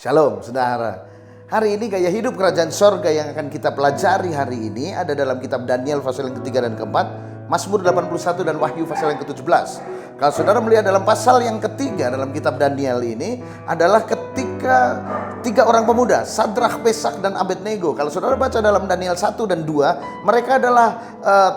Shalom saudara. Hari ini gaya hidup kerajaan sorga yang akan kita pelajari hari ini ada dalam kitab Daniel pasal yang ketiga dan keempat, Mazmur 81 dan Wahyu pasal yang ke-17. Kalau saudara melihat dalam pasal yang ketiga dalam kitab Daniel ini adalah ketika tiga orang pemuda, Sadrak, Mesak dan Abednego. Kalau saudara baca dalam Daniel 1 dan 2, mereka adalah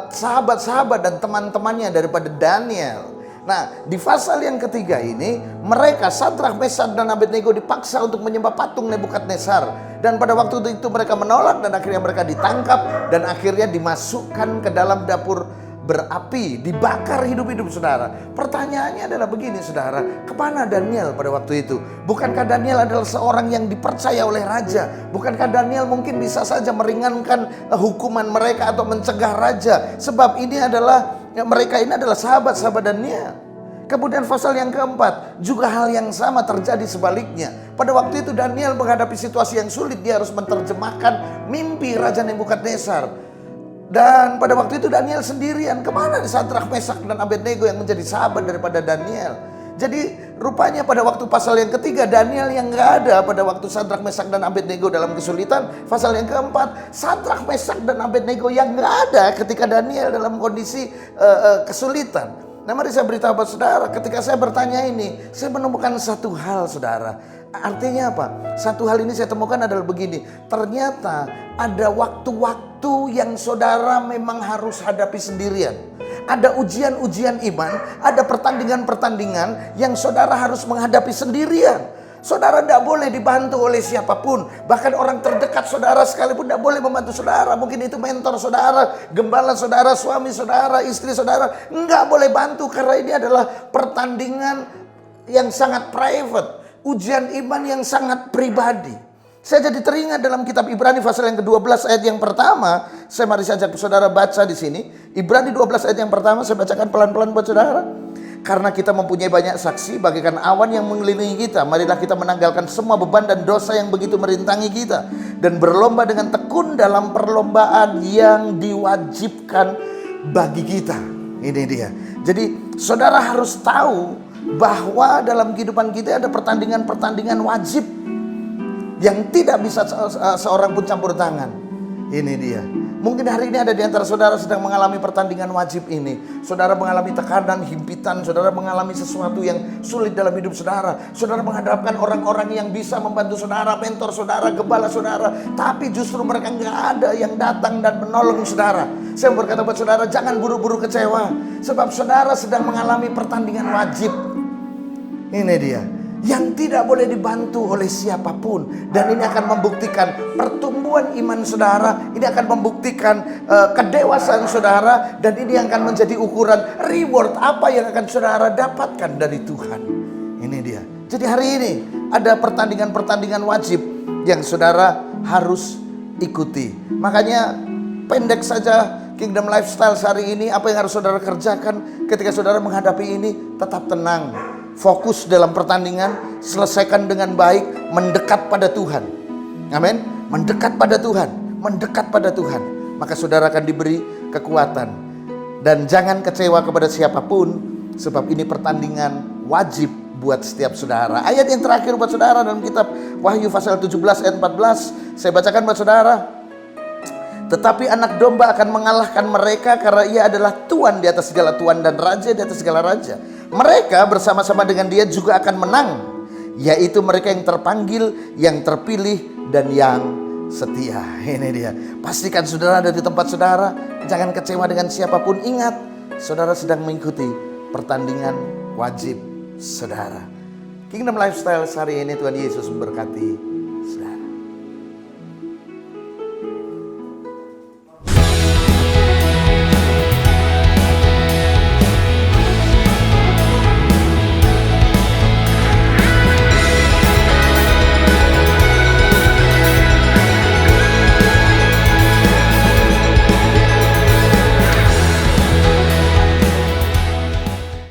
sahabat-sahabat dan teman-temannya daripada Daniel. Nah, di pasal yang ketiga ini, mereka Sadrak, Mesak dan Abednego dipaksa untuk menyembah patung Nebukadnezar. Dan pada waktu itu mereka menolak dan akhirnya mereka ditangkap dan akhirnya dimasukkan ke dalam dapur berapi, dibakar hidup-hidup saudara. Pertanyaannya adalah begini saudara, kemana Daniel pada waktu itu? Bukankah Daniel adalah seorang yang dipercaya oleh raja? Bukankah Daniel mungkin bisa saja meringankan hukuman mereka atau mencegah raja? Sebab ini adalah mereka ini adalah sahabat-sahabat Daniel. Kemudian pasal yang keempat, juga hal yang sama terjadi sebaliknya. Pada waktu itu Daniel menghadapi situasi yang sulit, dia harus menerjemahkan mimpi Raja Nebukadnezar. Dan pada waktu itu Daniel sendirian. Kemana Sadrak, Mesak dan Abednego yang menjadi sahabat daripada Daniel? Jadi rupanya pada waktu pasal yang ketiga Daniel yang gak ada pada waktu Sadrak, Mesak dan Abednego dalam kesulitan. Pasal yang keempat, Sadrak, Mesak dan Abednego yang gak ada ketika Daniel dalam kondisi kesulitan. Nah, mari saya beritahu kepada saudara, ketika saya bertanya ini, saya menemukan satu hal saudara. Artinya apa? Satu hal ini saya temukan adalah begini. Ternyata ada waktu-waktu yang saudara memang harus hadapi sendirian. Ada ujian-ujian iman, ada pertandingan-pertandingan yang saudara harus menghadapi sendirian. Saudara tidak boleh dibantu oleh siapapun. Bahkan orang terdekat saudara sekalipun tidak boleh membantu saudara. Mungkin itu mentor saudara, gembala saudara, suami saudara, istri saudara. Enggak boleh bantu karena ini adalah pertandingan yang sangat private. Ujian iman yang sangat pribadi. Saya jadi teringat dalam kitab Ibrani pasal yang ke-12 ayat yang pertama. Saya mari saja saudara baca di sini. Ibrani 12 ayat yang pertama saya bacakan pelan-pelan buat saudara. Karena kita mempunyai banyak saksi bagaikan awan yang mengelilingi kita, marilah kita menanggalkan semua beban dan dosa yang begitu merintangi kita dan berlomba dengan tekun dalam perlombaan yang diwajibkan bagi kita. Ini dia. Jadi saudara harus tahu bahwa dalam kehidupan kita ada pertandingan-pertandingan wajib yang tidak bisa seorang pun campur tangan. Ini dia. Mungkin hari ini ada di antara saudara sedang mengalami pertandingan wajib ini. Saudara mengalami tekanan, himpitan. Saudara mengalami sesuatu yang sulit dalam hidup saudara. Saudara menghadapkan orang-orang yang bisa membantu saudara, mentor saudara, gembala saudara. Tapi justru mereka nggak ada yang datang dan menolong saudara. Saya berkata buat saudara, jangan buru-buru kecewa. Sebab saudara sedang mengalami pertandingan wajib. Ini dia. Yang tidak boleh dibantu oleh siapapun. Dan ini akan membuktikan pertumbuhan iman saudara. Ini akan membuktikan kedewasaan saudara. Dan ini akan menjadi ukuran reward apa yang akan saudara dapatkan dari Tuhan. Ini dia. Jadi hari ini ada pertandingan-pertandingan wajib yang saudara harus ikuti. Makanya pendek saja Kingdom Lifestyle hari ini. Apa yang harus saudara kerjakan ketika saudara menghadapi ini? Tetap tenang. Fokus dalam pertandingan, selesaikan dengan baik, mendekat pada Tuhan. Amin. Mendekat pada Tuhan, mendekat pada Tuhan. Maka saudara akan diberi kekuatan. Dan jangan kecewa kepada siapapun, sebab ini pertandingan wajib buat setiap saudara. Ayat yang terakhir buat saudara dalam kitab Wahyu pasal 17 ayat 14. Saya bacakan buat saudara. Tetapi anak domba akan mengalahkan mereka karena ia adalah Tuhan di atas segala Tuhan dan Raja di atas segala Raja. Mereka bersama-sama dengan dia juga akan menang, yaitu mereka yang terpanggil, yang terpilih, dan yang setia. Ini dia. Pastikan saudara ada di tempat saudara. Jangan kecewa dengan siapapun. Ingat, saudara sedang mengikuti pertandingan wajib saudara. Kingdom Lifestyle hari ini Tuhan Yesus memberkati.